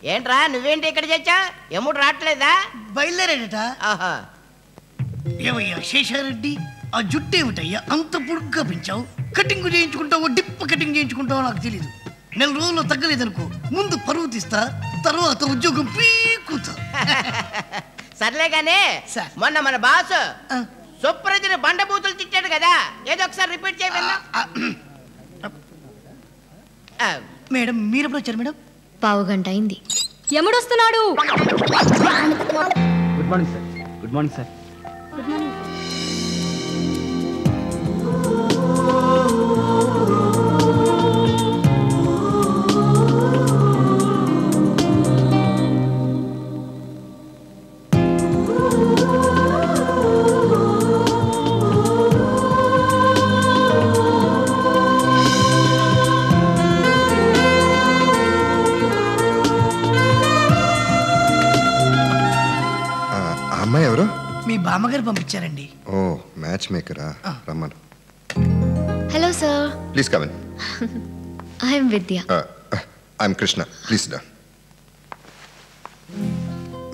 ఏంట్రా నువ్వేంటి ఇక్కడ చచ్చా? ఎముడు రావట్లేదా? బయలుదేరాడట. ఆహా. ఏమయ్యా శేషారెడ్డి, ఆ జుట్టు ఏమిటయ్యా అంత పొడుగ్గా పెంచావు? కటింగ్ చేయించుకుంటావో డిప్ కటింగ్ చేయించుకుంటావో నాకు తెలీదు. 4 రోజుల్లో తగ్గలేదనుకో ముందు పరువు తీస్తా, తర్వాత ఉద్యోగం పీకుతా. సర్లే గానీ మొన్న మన బాస్ సుప్రజని బండబూతులు తిట్టాడు కదా, ఏదో ఒకసారి రిపీట్ చేయమన్నా. మేడం మీరెప్పుడు వచ్చారు మేడం? పావు గంట అయింది. ఎముడొస్తున్నాడు. Good morning sir. Good morning sir. Good morning. అమ్మాయి ఎవరు? మీ బామ్మగారు పంపించారండి. ఓ మ్యాచ్ మేకరా, రమ్మను. Hello sir. Please come in. I'm Vidya. I'm Krishna. Please డా.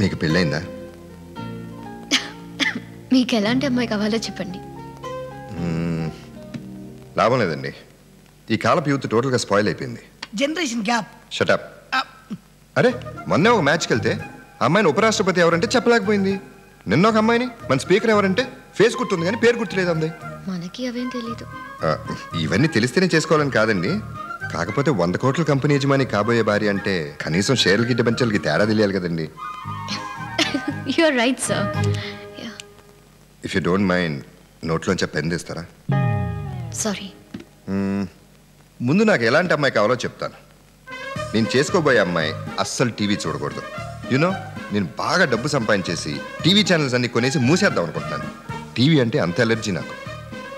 మీకు పెళ్ళైందా? మీకు ఎలాంటి అమ్మాయి కావాలో చెప్పండి. లాభం లేదండి, ఈ కాలపు యూత్ టోటల్గా స్పాయిల్ అయిపోయింది. Generation gap. షటప్. అరే మొన్నే ఒక మ్యాచ్కి వెళ్తే అమ్మాయిని ఉపరాష్ట్రపతి ఎవరంటే చెప్పలేకపోయింది. నిన్న ఒక అమ్మాయిని మన స్పీకర్ ఎవరంటే ఫేస్ గుర్తుంది కానీ పేరు గుర్తులేదు అంది. మనకి అవేం తెలీదు. ఇవన్నీ తెలిస్తేనే చేసుకోవాలని కాదండి, కాకపోతే 100 కోట్ల కంపెనీ యజమాని కాబోయే భార్య అంటే కనీసం షేర్లకి డిబెంచర్లకి తేడా తెలియాలి కదండి. You are right sir. If you don't mind నోట్లోంచి పెన్ తీస్తారా? సారీ. ముందు నాకు ఎలాంటి అమ్మాయి కావాలో చెప్తాను. నేను చేసుకోబోయే అమ్మాయి అస్సలు టీవీ చూడకూడదు. యూనో నేను బాగా డబ్బు సంపాదించేసి టీవీ ఛానల్స్ అన్ని కొనేసి మూసేద్దాం అనుకుంటున్నాను. టీవీ అంటే అంత ఎలర్జీ నాకు.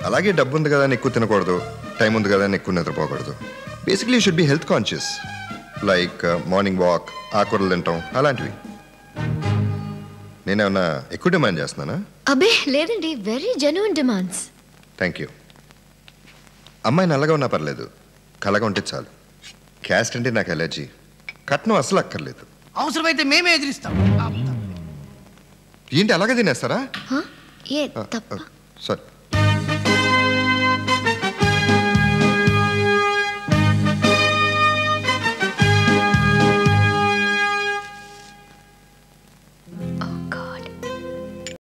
అలాగే డబ్బు ఉంది కదా అని ఎక్కువ తినకూడదు, టైం ఉంది కదా అని ఎక్కువ నిద్రపోకూడదు. Basically you should be health conscious, like morning walk, ఆకుకూరలు తింటాం అలాంటివి. నేనేమన్నా ఎక్కువ డిమాండ్ చేస్తున్నానా? అబ్బే లేదండి, very genuine demands. Thank you. అమ్మాయి నల్లగా ఉన్నా పర్లేదు, కళగా ఉంటే చాలు. క్యాస్ట్ అంటే నాకు ఎలర్జీ. కట్నం అస్సలు అక్కర్లేదు. అవసరమైతే మేమే ఎదిరిస్తాం. ఏంటి అలాగే తినేస్తారా? ఏ తప్ప. సరే